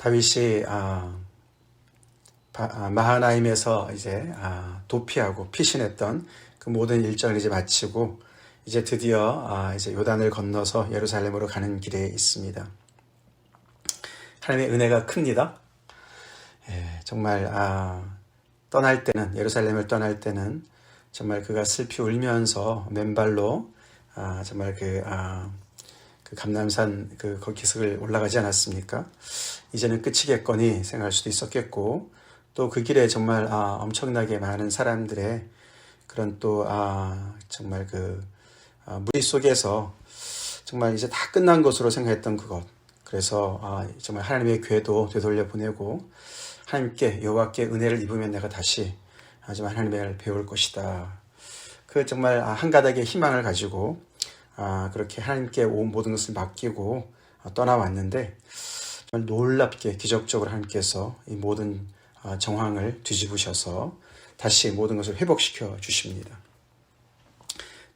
다윗이 마하나임에서 이제 도피하고 피신했던 그 모든 일정을 이제 마치고 이제 드디어 이제 요단을 건너서 예루살렘으로 가는 길에 있습니다. 하나님의 은혜가 큽니다. 예, 정말 떠날 때는, 예루살렘을 떠날 때는 정말 그가 슬피 울면서 맨발로 정말 그 감람산 그 기슭을 올라가지 않았습니까? 이제는 끝이겠거니 생각할 수도 있었겠고, 또 그 길에 정말 엄청나게 많은 사람들의 그런 또 정말 그 무리 속에서 정말 이제 다 끝난 것으로 생각했던 그것, 그래서 정말 하나님의 궤도 되돌려 보내고 하나님께 여호와께 은혜를 입으면 내가 다시 정말 하나님을 배울 것이다. 그 정말 한 가닥의 희망을 가지고 그렇게 하나님께 온 모든 것을 맡기고 떠나왔는데, 정말 놀랍게 기적적으로 하나님께서 이 모든 정황을 뒤집으셔서 다시 모든 것을 회복시켜 주십니다.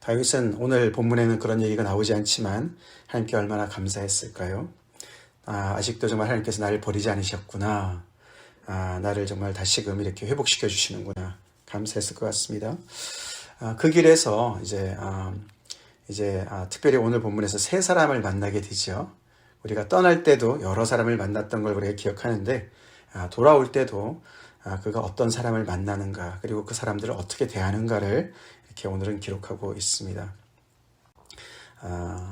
다윗은 오늘 본문에는 그런 얘기가 나오지 않지만 하나님께 얼마나 감사했을까요? 아직도 정말 하나님께서 나를 버리지 않으셨구나. 나를 정말 다시금 이렇게 회복시켜 주시는구나. 감사했을 것 같습니다. 그 길에서 이제 특별히 오늘 본문에서 세 사람을 만나게 되죠. 우리가 떠날 때도 여러 사람을 만났던 걸 우리가 기억하는데, 돌아올 때도 그가 어떤 사람을 만나는가, 그리고 그 사람들을 어떻게 대하는가를 이렇게 오늘은 기록하고 있습니다.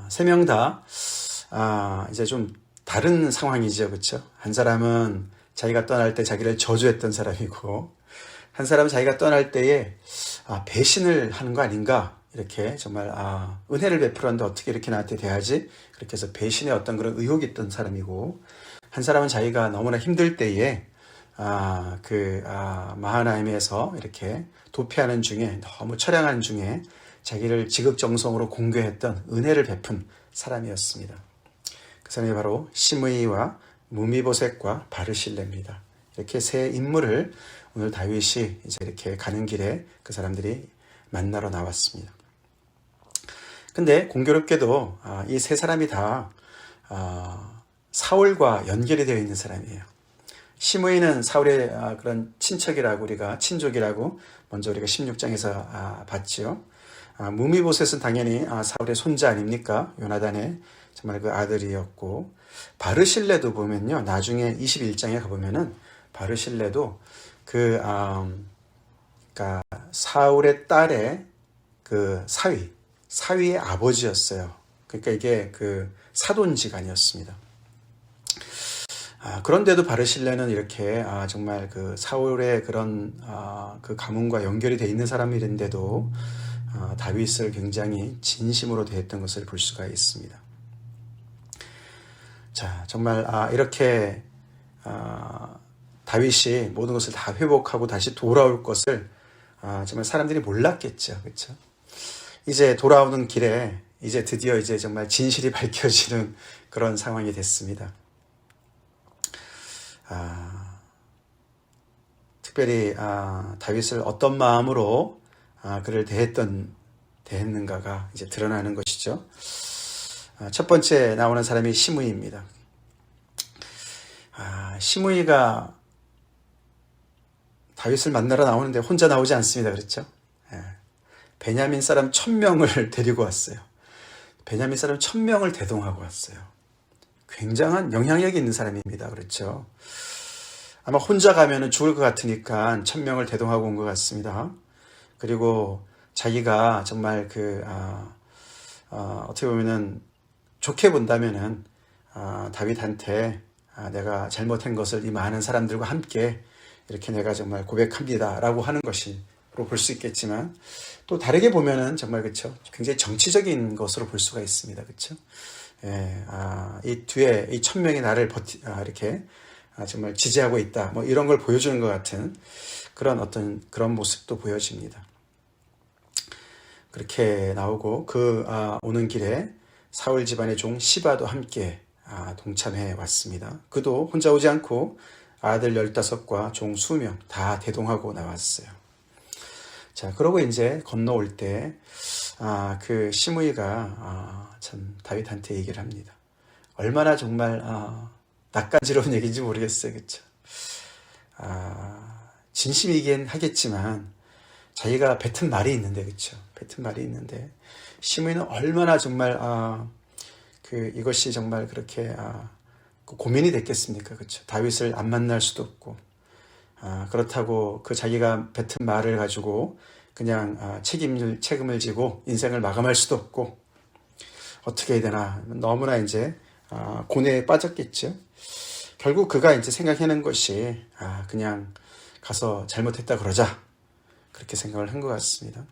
세 명 다 이제 좀 다른 상황이죠, 그렇죠? 한 사람은 자기가 떠날 때 자기를 저주했던 사람이고, 한 사람은 자기가 떠날 때에 배신을 하는 거 아닌가, 이렇게 정말 은혜를 베풀었는데 어떻게 이렇게 나한테 대하지? 그렇게 해서 배신의 어떤 그런 의혹이 있던 사람이고, 한 사람은 자기가 너무나 힘들 때에 마하나임에서 이렇게 도피하는 중에, 너무 처량한 중에 자기를 지극정성으로 공개했던 은혜를 베푼 사람이었습니다. 그 사람이 바로 시므이와 무미보셋과 바르실레입니다. 이렇게 세 인물을 오늘 다윗이 이제 이렇게 가는 길에 그 사람들이 만나러 나왔습니다. 근데 공교롭게도 이 세 사람이 다 사울과 연결이 되어 있는 사람이에요. 시므이는 사울의 그런 친척이라고, 우리가 친족이라고 먼저 우리가 16장에서 봤죠. 무미보셋은 당연히 사울의 손자 아닙니까? 요나단의 정말 그 아들이었고, 바르실레도 보면요, 나중에 21장에 가보면은 바르실레도 그러니까 사울의 딸의 그 사위의 아버지였어요. 그러니까 이게 그 사돈지간이었습니다. 그런데도 바르실레는 이렇게 정말 그 사울의 그런 그 가문과 연결이 되어 있는 사람인데도 다윗을 굉장히 진심으로 대했던 것을 볼 수가 있습니다. 자, 정말 이렇게 다윗이 모든 것을 다 회복하고 다시 돌아올 것을 정말 사람들이 몰랐겠죠, 그렇죠? 이제 돌아오는 길에 이제 드디어 이제 정말 진실이 밝혀지는 그런 상황이 됐습니다. 특별히 다윗을 어떤 마음으로 그를 대했는가가 이제 드러나는 것이죠. 첫 번째 나오는 사람이 시므이입니다. 시므이가 다윗을 만나러 나오는데 혼자 나오지 않습니다. 그렇죠? 베냐민 사람 1000명을 데리고 왔어요. 베냐민 사람 1000명을 대동하고 왔어요. 굉장한 영향력이 있는 사람입니다. 그렇죠? 아마 혼자 가면은 죽을 것 같으니까 1000명을 대동하고 온 것 같습니다. 그리고 자기가 정말 어떻게 보면은 좋게 본다면은 다윗한테 내가 잘못한 것을 이 많은 사람들과 함께 이렇게 내가 정말 고백합니다라고 하는 것으로 볼 수 있겠지만, 또 다르게 보면은 정말 그렇죠, 굉장히 정치적인 것으로 볼 수가 있습니다. 그렇죠? 이 뒤에 이 1000명이 나를 이렇게 정말 지지하고 있다, 뭐 이런 걸 보여주는 것 같은 그런 어떤 그런 모습도 보여집니다. 그렇게 나오고 오는 길에 사울 집안의 종 시바도 함께 동참해 왔습니다. 그도 혼자 오지 않고 아들 15과 종 20명 다 대동하고 나왔어요. 자, 그러고 이제 건너올 때 그 시므이가 참 다윗한테 얘기를 합니다. 얼마나 정말 낯간지러운 얘기인지 모르겠어요. 그쵸? 진심이긴 하겠지만, 자기가 뱉은 말이 있는데, 그쵸? 뱉은 말이 있는데, 시므이는 얼마나 정말, 이것이 정말 그렇게, 고민이 됐겠습니까? 그쵸? 다윗을 안 만날 수도 없고, 그렇다고 그 자기가 뱉은 말을 가지고 그냥 책임을 지고 인생을 마감할 수도 없고, 어떻게 해야 되나. 너무나 이제, 고뇌에 빠졌겠죠. 결국 그가 이제 생각하는 것이, 그냥 가서 잘못했다 그러자. 그렇게 생각을 한 것 같습니다.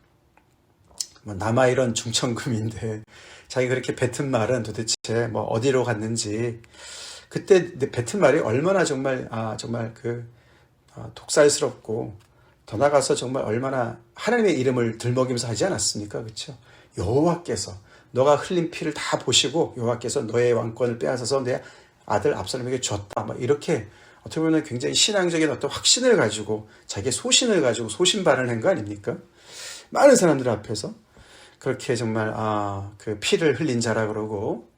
뭐 남아 이런 중천금인데, 자기 그렇게 뱉은 말은 도대체 뭐 어디로 갔는지, 그때 뱉은 말이 얼마나 정말, 독살스럽고, 더 나가서 정말 얼마나 하나님의 이름을 들먹이면서 하지 않았습니까? 그렇죠? 여호와께서 너가 흘린 피를 다 보시고 여호와께서 너의 왕권을 빼앗아서 내 아들 압살롬에게 줬다. 막 이렇게 어떻게 보면 굉장히 신앙적인 어떤 확신을 가지고 자기의 소신을 가지고 소신발언을 한 거 아닙니까? 많은 사람들 앞에서 그렇게 정말 그 피를 흘린 자라 그러고,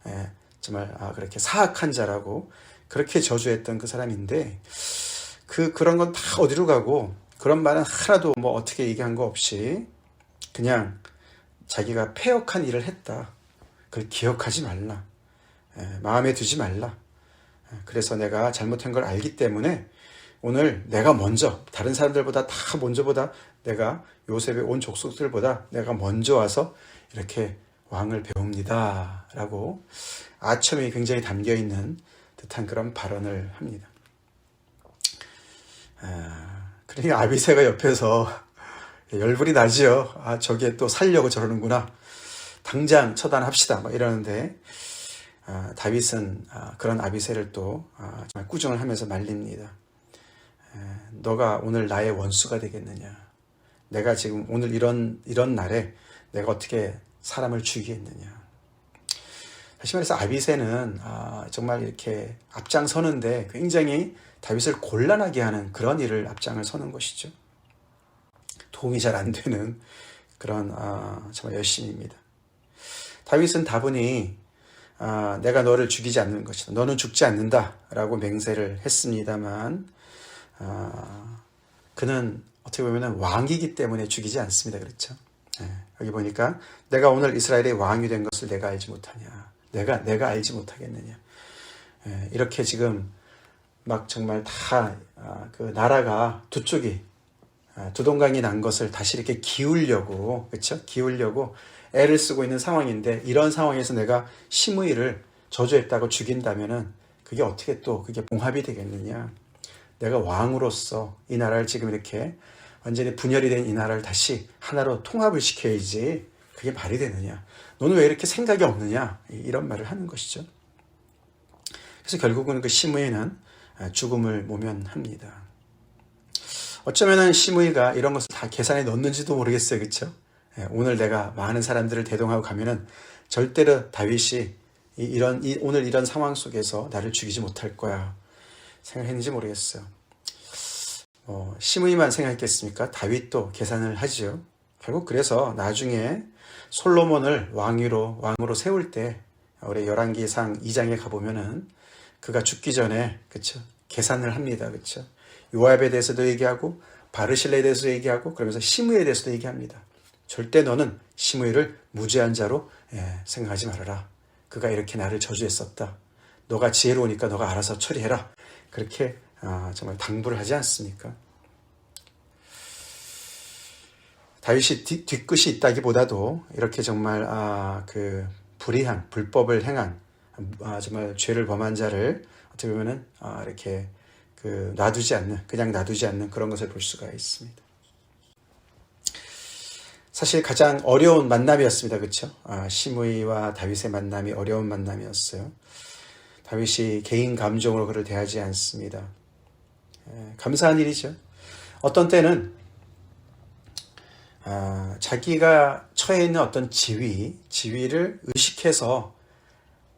정말 그렇게 사악한 자라고 그렇게 저주했던 그 사람인데, 그런 건 다 어디로 가고, 그런 말은 하나도 뭐 어떻게 얘기한 거 없이 그냥 자기가 패역한 일을 했다. 그걸 기억하지 말라. 마음에 두지 말라. 그래서 내가 잘못한 걸 알기 때문에 오늘 내가 먼저, 다른 사람들보다 다 먼저보다, 내가 요셉의 온 족속들보다 내가 먼저 와서 이렇게 왕을 배웁니다. 라고 아첨이 굉장히 담겨있는 듯한 그런 발언을 합니다. 그러니까 아비새가 옆에서 열불이 나지요. 저게 또 살려고 저러는구나. 당장 처단합시다. 막 이러는데, 다윗은 그런 아비새를 또 정말 꾸중을 하면서 말립니다. 너가 오늘 나의 원수가 되겠느냐. 내가 지금 오늘 이런 날에 내가 어떻게 사람을 죽이겠느냐. 다시 말해서 아비새는 정말 이렇게 앞장서는데 굉장히 다윗을 곤란하게 하는 그런 일을 앞장을 서는 것이죠. 도움이 잘 안 되는 그런 정말 열심입니다. 다윗은 다분히 내가 너를 죽이지 않는 것이다. 너는 죽지 않는다. 라고 맹세를 했습니다만, 그는 어떻게 보면 왕이기 때문에 죽이지 않습니다. 그렇죠? 여기 보니까 내가 오늘 이스라엘의 왕이 된 것을 내가 알지 못하냐. 내가 알지 못하겠느냐. 이렇게 지금 막 정말 다 그 나라가 두 쪽이 두동강이 난 것을 다시 이렇게 기울려고, 그렇죠? 기울려고 애를 쓰고 있는 상황인데, 이런 상황에서 내가 시므이를 저주했다고 죽인다면은 그게 어떻게 또 그게 봉합이 되겠느냐. 내가 왕으로서 이 나라를 지금 이렇게 완전히 분열이 된 이 나라를 다시 하나로 통합을 시켜야지 그게 말이 되느냐. 너는 왜 이렇게 생각이 없느냐. 이런 말을 하는 것이죠. 그래서 결국은 그 시므이는 죽음을 모면합니다. 어쩌면은 시므이가 이런 것을 다 계산에 넣는지도 모르겠어요. 그렇죠? 오늘 내가 많은 사람들을 대동하고 가면은 절대로 다윗이 오늘 이런 상황 속에서 나를 죽이지 못할 거야 생각했는지 모르겠어요. 시므이만 생각했겠습니까? 다윗도 계산을 하지요. 결국 그래서 나중에 솔로몬을 왕으로 세울 때, 우리 열왕기상 2장에 가보면은 그가 죽기 전에, 그쵸, 계산을 합니다. 그쵸, 요압에 대해서도 얘기하고 바르실레에 대해서도 얘기하고, 그러면서 시므이에 대해서도 얘기합니다. 절대 너는 시므이를 무죄한 자로 생각하지 말아라. 그가 이렇게 나를 저주했었다. 너가 지혜로우니까 너가 알아서 처리해라. 그렇게 정말 당부를 하지 않습니까? 다윗이 뒤끝이 있다기보다도 이렇게 정말 그 불의한 불법을 행한 정말 죄를 범한 자를 어떻게 보면은 이렇게 그냥 놔두지 않는 그런 것을 볼 수가 있습니다. 사실 가장 어려운 만남이었습니다. 그렇죠? 시므이와 다윗의 만남이 어려운 만남이었어요. 다윗이 개인 감정으로 그를 대하지 않습니다. 감사한 일이죠. 어떤 때는 자기가 처해 있는 어떤 지위를 의식해서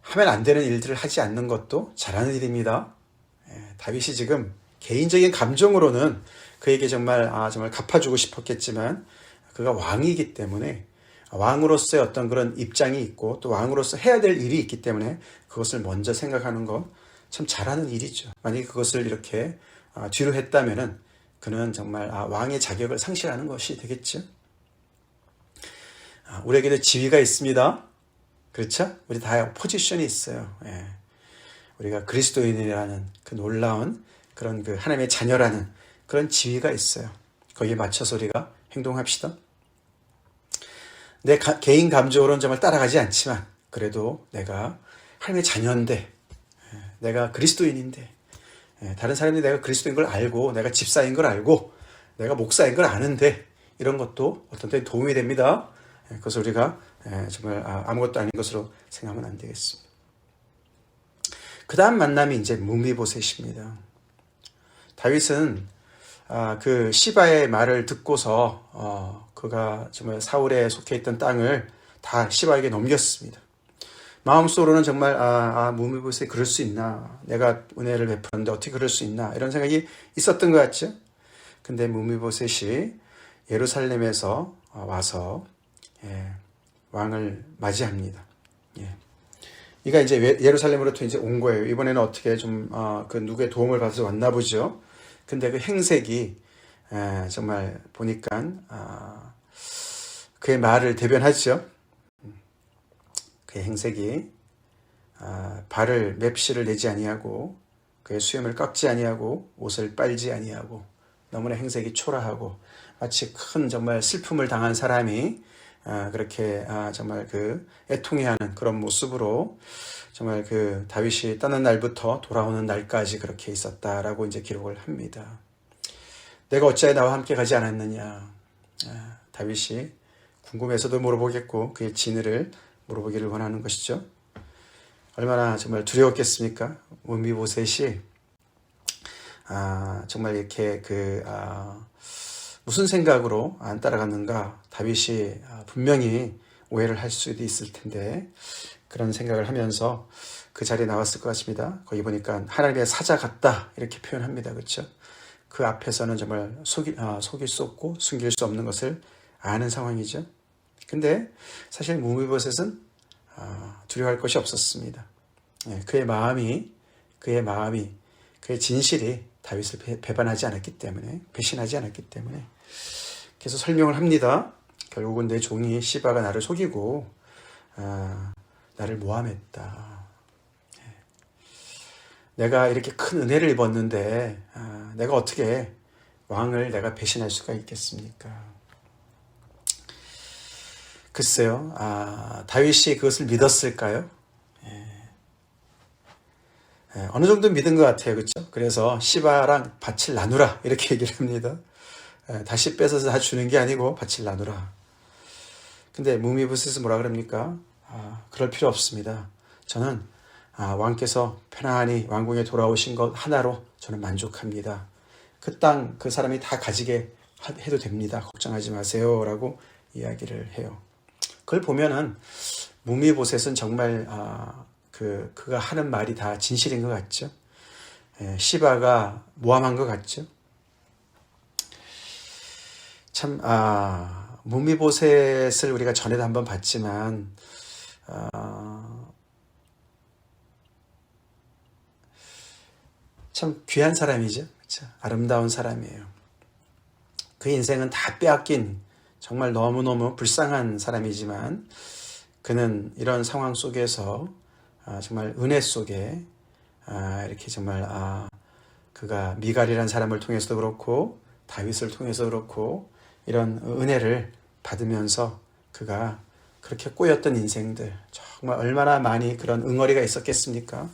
하면 안 되는 일들을 하지 않는 것도 잘하는 일입니다. 다윗이 지금 개인적인 감정으로는 그에게 정말 갚아주고 싶었겠지만, 그가 왕이기 때문에 왕으로서의 어떤 그런 입장이 있고 또 왕으로서 해야 될 일이 있기 때문에 그것을 먼저 생각하는 것, 참 잘하는 일이죠. 만약에 그것을 이렇게 뒤로 했다면은 그는 정말 왕의 자격을 상실하는 것이 되겠죠. 우리에게도 지위가 있습니다. 그렇죠? 우리 다 포지션이 있어요. 예. 우리가 그리스도인이라는 그 놀라운 그런 그 하나님의 자녀라는 그런 지위가 있어요. 거기에 맞춰서 우리가 행동합시다. 내 개인 감정으로는 정말 따라가지 않지만 그래도 내가 하나님의 자녀인데, 내가 그리스도인인데, 다른 사람이 내가 그리스도인 걸 알고, 내가 집사인 걸 알고, 내가 목사인 걸 아는데, 이런 것도 어떤 때는 도움이 됩니다. 그래서 우리가 정말 아무것도 아닌 것으로 생각하면 안 되겠습니다. 그 다음 만남이 이제 무미보셋입니다. 다윗은 그 시바의 말을 듣고서 그가 정말 사울에 속해 있던 땅을 다 시바에게 넘겼습니다. 마음속으로는 정말 무미보셋이 그럴 수 있나, 내가 은혜를 베푸는데 어떻게 그럴 수 있나, 이런 생각이 있었던 것 같죠. 근데 무미보셋이 예루살렘에서 와서 왕을 맞이합니다. 이가 이제 예루살렘으로부터 이제 온 거예요. 이번에는 어떻게 좀 그 누구의 도움을 받아서 왔나 보죠. 근데 그 행색이 정말 보니까 그의 말을 대변하죠. 그의 행색이 발을 맵시를 내지 아니하고 그의 수염을 깎지 아니하고 옷을 빨지 아니하고 너무나 행색이 초라하고 마치 큰 정말 슬픔을 당한 사람이 그렇게 정말 그 애통해하는 그런 모습으로 정말 그 다윗이 떠난 날부터 돌아오는 날까지 그렇게 있었다라고 이제 기록을 합니다. 내가 어찌하여 나와 함께 가지 않았느냐. 다윗이 궁금해서도 물어보겠고 그의 진위를 물어보기를 원하는 것이죠. 얼마나 정말 두려웠겠습니까? 무미보셋이 정말 이렇게 무슨 생각으로 안 따라갔는가, 다윗이 분명히 오해를 할 수도 있을 텐데 그런 생각을 하면서 그 자리에 나왔을 것 같습니다. 거기 보니까 하나님의 사자 같다 이렇게 표현합니다. 그렇죠? 그 앞에서는 정말 속일 수 없고 숨길 수 없는 것을 아는 상황이죠. 근데 사실 무미보셋은 두려워할 것이 없었습니다. 그의 마음이, 그의 진실이 다윗을 배반하지 않았기 때문에, 배신하지 않았기 때문에 계속 설명을 합니다. 결국은 내 종이 시바가 나를 속이고 나를 모함했다. 내가 이렇게 큰 은혜를 입었는데 내가 어떻게 왕을 내가 배신할 수가 있겠습니까? 글쎄요, 다윗이 그것을 믿었을까요? 어느 정도 믿은 것 같아요. 그렇죠? 그래서 시바랑 밭을 나누라 이렇게 얘기를 합니다. 다시 뺏어서 다 주는 게 아니고 밭을 나누라. 근데 무미보셋은 뭐라 그럽니까? 그럴 필요 없습니다. 저는 왕께서 편안히 왕궁에 돌아오신 것 하나로 저는 만족합니다. 그 땅 그 사람이 다 가지게 해도 됩니다. 걱정하지 마세요 라고 이야기를 해요. 그걸 보면은 무미보셋은 정말 그가 하는 말이 다 진실인 것 같죠. 시바가 모함한 것 같죠. 참 무미보셋을 우리가 전에도 한번 봤지만 참 귀한 사람이죠. 그렇죠? 아름다운 사람이에요. 그 인생은 다 빼앗긴 정말 너무너무 불쌍한 사람이지만 그는 이런 상황 속에서 정말 은혜 속에 이렇게 정말 그가 미갈이라는 사람을 통해서도 그렇고 다윗을 통해서 그렇고 이런 은혜를 받으면서 그가 그렇게 꼬였던 인생들, 정말 얼마나 많이 그런 응어리가 있었겠습니까?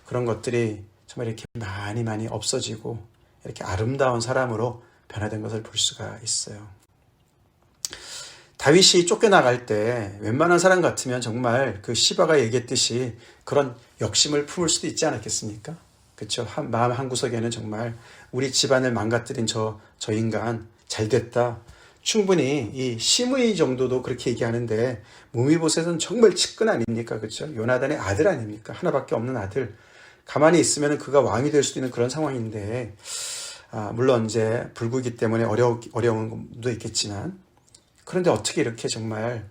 그런 것들이 정말 이렇게 많이 없어지고 이렇게 아름다운 사람으로 변화된 것을 볼 수가 있어요. 다윗이 쫓겨나갈 때 웬만한 사람 같으면 정말 그 시바가 얘기했듯이 그런 역심을 품을 수도 있지 않았겠습니까? 그렇죠. 마음 한구석에는 정말 우리 집안을 망가뜨린 저 인간 잘됐다. 충분히 이 시므이 정도도 그렇게 얘기하는데 무미보셋은 정말 측근 아닙니까? 그렇죠. 요나단의 아들 아닙니까? 하나밖에 없는 아들. 가만히 있으면 그가 왕이 될 수도 있는 그런 상황인데 물론 이제 불구이기 때문에 어려운 점도 있겠지만 그런데 어떻게 이렇게 정말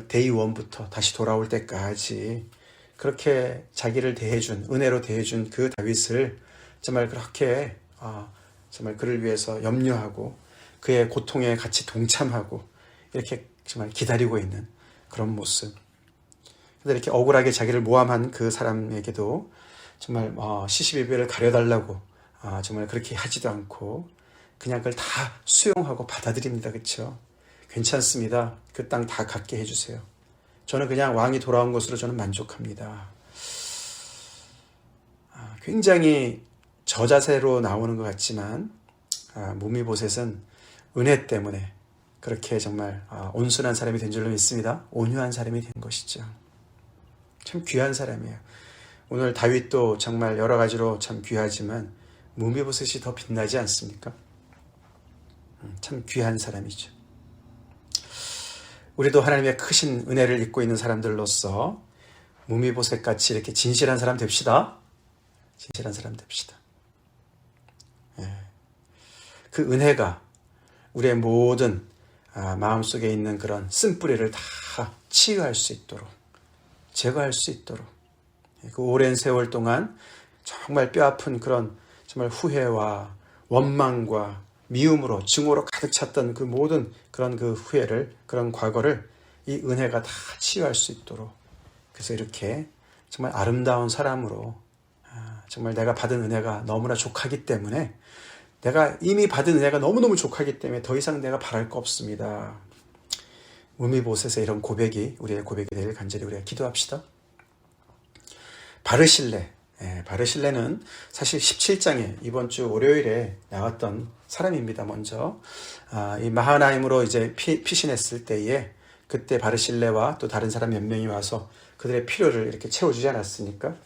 데이 원부터 다시 돌아올 때까지 그렇게 자기를 대해준, 은혜로 대해준 그 다윗을 정말 그렇게 정말 그를 위해서 염려하고 그의 고통에 같이 동참하고 이렇게 정말 기다리고 있는 그런 모습. 근데 이렇게 억울하게 자기를 모함한 그 사람에게도 정말 시시비비를 가려달라고 정말 그렇게 하지도 않고 그냥 그걸 다 수용하고 받아들입니다. 그렇죠? 괜찮습니다. 그 땅 다 갖게 해주세요. 저는 그냥 왕이 돌아온 것으로 저는 만족합니다. 굉장히 저자세로 나오는 것 같지만 무미보셋은 은혜 때문에 그렇게 정말 온순한 사람이 된 줄로 믿습니다. 온유한 사람이 된 것이죠. 참 귀한 사람이에요. 오늘 다윗도 정말 여러 가지로 참 귀하지만 무미보셋이 더 빛나지 않습니까? 참 귀한 사람이죠. 우리도 하나님의 크신 은혜를 입고 있는 사람들로서 무미보셋같이 이렇게 진실한 사람 됩시다. 진실한 사람 됩시다. 그 은혜가 우리의 모든 마음속에 있는 그런 쓴뿌리를 다 치유할 수 있도록, 제거할 수 있도록, 그 오랜 세월 동안 정말 뼈아픈 그런 정말 후회와 원망과 미움으로 증오로 가득 찼던 그 모든 그런 그 후회를, 그런 과거를 이 은혜가 다 치유할 수 있도록, 그래서 이렇게 정말 아름다운 사람으로 정말 내가 받은 은혜가 너무나 족하기 때문에, 내가 이미 받은 은혜가 너무너무 족하기 때문에 더 이상 내가 바랄 거 없습니다. 무미보셋의 이런 고백이 우리의 고백이 되길 간절히 우리가 기도합시다. 바르실레, 바르실레는 사실 17장에 이번 주 월요일에 나왔던 사람입니다. 먼저 이 마하나임으로 이제 피신했을 때에 그때 바르실레와 또 다른 사람 몇 명이 와서 그들의 필요를 이렇게 채워주지 않았습니까?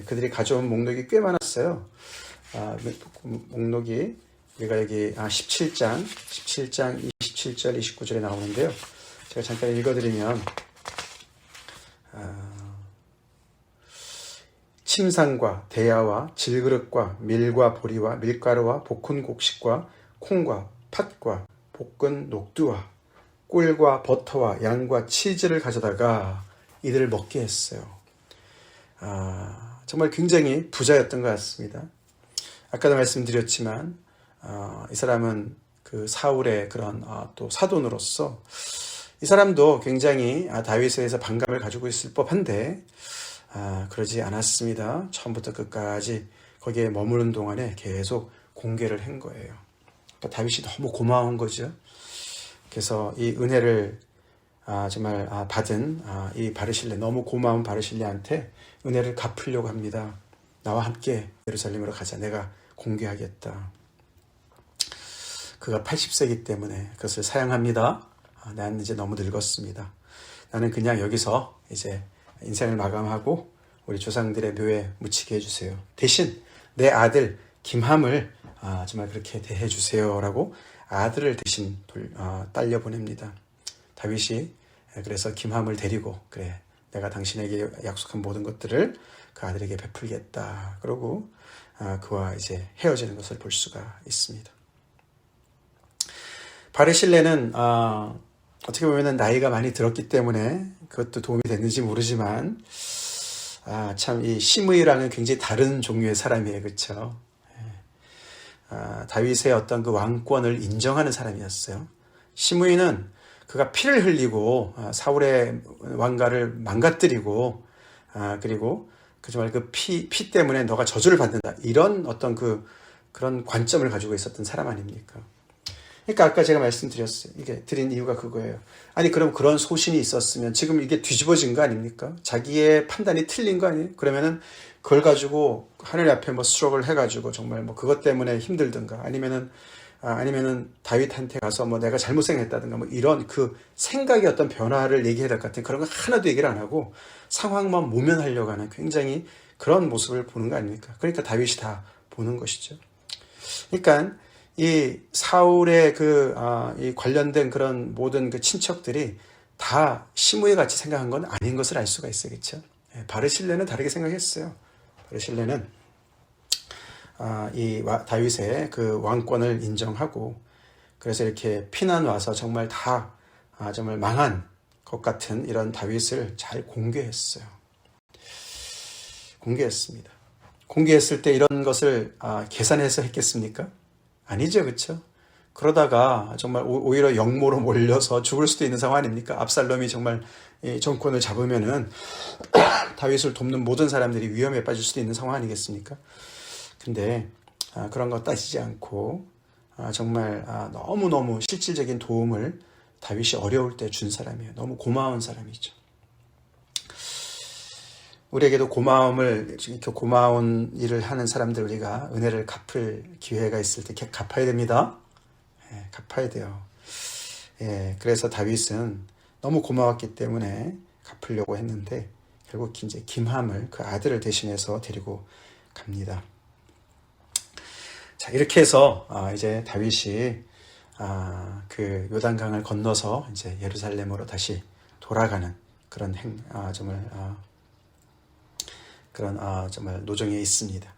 그들이 가져온 목록이 꽤 많았어요. 목록이 우리가 여기 17장 27절 29절에 나오는데요. 제가 잠깐 읽어드리면 침상과 대야와 질그릇과 밀과 보리와 밀가루와 볶은 곡식과 콩과 팥과 볶은 녹두와 꿀과 버터와 양과 치즈를 가져다가 이들을 먹게 했어요. 정말 굉장히 부자였던 것 같습니다. 아까도 말씀드렸지만 이 사람은 그 사울의 그런 또 사돈으로서 이 사람도 굉장히 다윗에 대해서 반감을 가지고 있을 법한데 그러지 않았습니다. 처음부터 끝까지 거기에 머무는 동안에 계속 공개를 한 거예요. 그러니까 다윗이 너무 고마운 거죠. 그래서 이 은혜를 정말 받은 이 바르실레, 너무 고마운 바르실레한테 은혜를 갚으려고 합니다. 나와 함께 예루살렘으로 가자. 내가 공개하겠다. 그가 80세이기 때문에 그것을 사양합니다. 나는 이제 너무 늙었습니다. 나는 그냥 여기서 이제 인생을 마감하고 우리 조상들의 묘에 묻히게 해주세요. 대신 내 아들 김함을 정말 그렇게 대해주세요 라고 아들을 대신 딸려 보냅니다. 다윗이 그래서 김함을 데리고, 그래 내가 당신에게 약속한 모든 것들을 그 아들에게 베풀겠다 그러고 그와 이제 헤어지는 것을 볼 수가 있습니다. 바르실레는 어떻게 보면 나이가 많이 들었기 때문에 그것도 도움이 됐는지 모르지만 참 이 시므이랑은 굉장히 다른 종류의 사람이에요. 그렇죠? 다윗의 어떤 그 왕권을 인정하는 사람이었어요. 시므이는 그가 피를 흘리고 사울의 왕가를 망가뜨리고 그리고 정말 그 피 때문에 너가 저주를 받는다, 이런 어떤 그런 관점을 가지고 있었던 사람 아닙니까? 그러니까 아까 제가 말씀드렸어요. 이게 드린 이유가 그거예요. 아니 그럼 그런 소신이 있었으면 지금 이게 뒤집어진 거 아닙니까? 자기의 판단이 틀린 거 아니에요? 그러면은 그걸 가지고 하늘 앞에 뭐 스트럭을 해가지고 정말 뭐 그것 때문에 힘들든가 아니면은 다윗한테 가서 뭐 내가 잘못 생각했다든가 뭐 이런 그 생각의 어떤 변화를 얘기해야 될 것 같은 그런 거 하나도 얘기를 안 하고 상황만 모면하려고 하는 굉장히 그런 모습을 보는 거 아닙니까? 그러니까 다윗이 다 보는 것이죠. 그러니까 이 사울의 이 관련된 그런 모든 그 친척들이 다 시므이 같이 생각한 건 아닌 것을 알 수가 있어요. 그렇죠? 바르실레는 다르게 생각했어요. 바르실레는 이 다윗의 그 왕권을 인정하고 그래서 이렇게 피난 와서 정말 다 정말 망한 것 같은 이런 다윗을 잘 공개했어요. 공개했습니다. 공개했을 때 이런 것을 계산해서 했겠습니까? 아니죠, 그렇죠? 그러다가 정말 오히려 역모로 몰려서 죽을 수도 있는 상황 아닙니까? 압살롬이 정말 이 정권을 잡으면은 다윗을 돕는 모든 사람들이 위험에 빠질 수도 있는 상황 아니겠습니까? 근데 그런 거 따지지 않고 정말 너무너무 실질적인 도움을 다윗이 어려울 때 준 사람이에요. 너무 고마운 사람이죠. 우리에게도 이렇게 고마운 일을 하는 사람들 우리가 은혜를 갚을 기회가 있을 때 갚아야 됩니다. 갚아야 돼요. 그래서 다윗은 너무 고마웠기 때문에 갚으려고 했는데 결국 이제 김함을 그 아들을 대신해서 데리고 갑니다. 자, 이렇게 해서 이제 다윗이 그 요단강을 건너서 이제 예루살렘으로 다시 돌아가는 그런 정말 노정에 있습니다.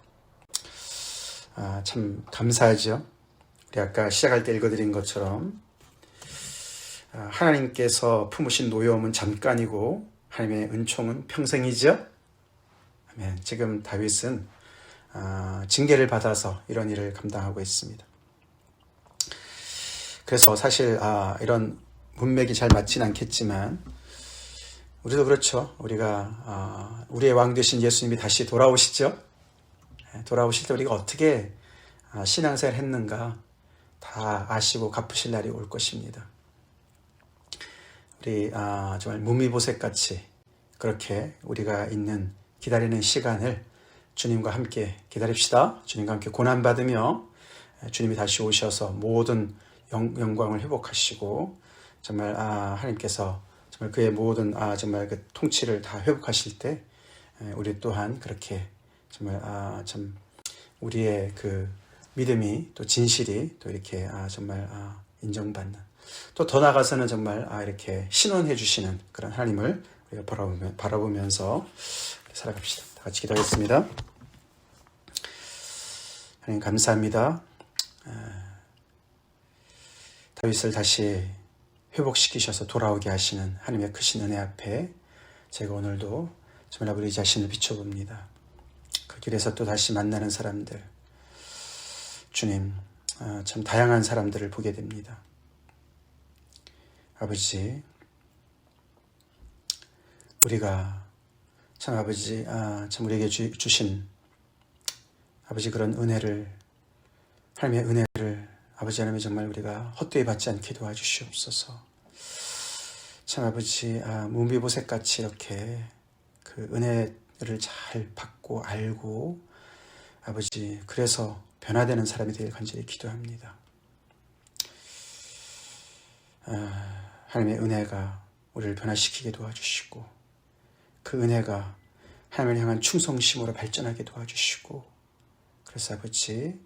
참 감사하죠. 우리 아까 시작할 때 읽어드린 것처럼 하나님께서 품으신 노여움은 잠깐이고 하나님의 은총은 평생이죠. 아멘. 지금 다윗은 징계를 받아서 이런 일을 감당하고 있습니다. 그래서 사실 이런 문맥이 잘 맞진 않겠지만 우리도 그렇죠. 우리가 우리의 왕 되신 예수님이 다시 돌아오시죠. 돌아오실 때 우리가 어떻게 신앙생활 했는가 다 아시고 갚으실 날이 올 것입니다. 우리 정말 무미보색같이 그렇게 우리가 있는 기다리는 시간을 주님과 함께 기다립시다. 주님과 함께 고난받으며 주님이 다시 오셔서 모든 영광을 회복하시고 정말 하나님께서 정말 그의 모든 정말 그 통치를 다 회복하실 때 우리 또한 그렇게 정말 참 우리의 그 믿음이 또 진실이 또 이렇게 정말 인정받는 또 더 나아가서는 정말 이렇게 신원해 주시는 그런 하나님을 우리가 바라보면서 살아갑시다. 다 같이 기도하겠습니다. 하나님 감사합니다. 다윗을 다시 회복시키셔서 돌아오게 하시는 하나님의 크신 은혜 앞에 제가 오늘도 정말 우리 자신을 비춰봅니다. 그 길에서 또 다시 만나는 사람들, 주님, 참 다양한 사람들을 보게 됩니다. 아버지, 우리가 참 아버지, 참 우리에게 주신 아버지 그런 은혜를, 하나님의 은혜를 아버지 하나님 정말 우리가 헛되이 받지 않게 도와주시옵소서. 참 아버지 무미보색같이 이렇게 그 은혜를 잘 받고 알고 아버지 그래서 변화되는 사람이 되길 간절히 기도합니다. 하나님의 은혜가 우리를 변화시키게 도와주시고 그 은혜가 하나님을 향한 충성심으로 발전하게 도와주시고 그래서 아버지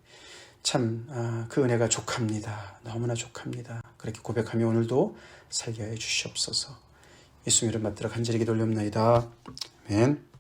참 그 은혜가 족합니다. 너무나 족합니다. 그렇게 고백하며 오늘도 살게 해 주시옵소서. 예수님 이름 받들어 간절히 기도 올려옵나이다. 아멘.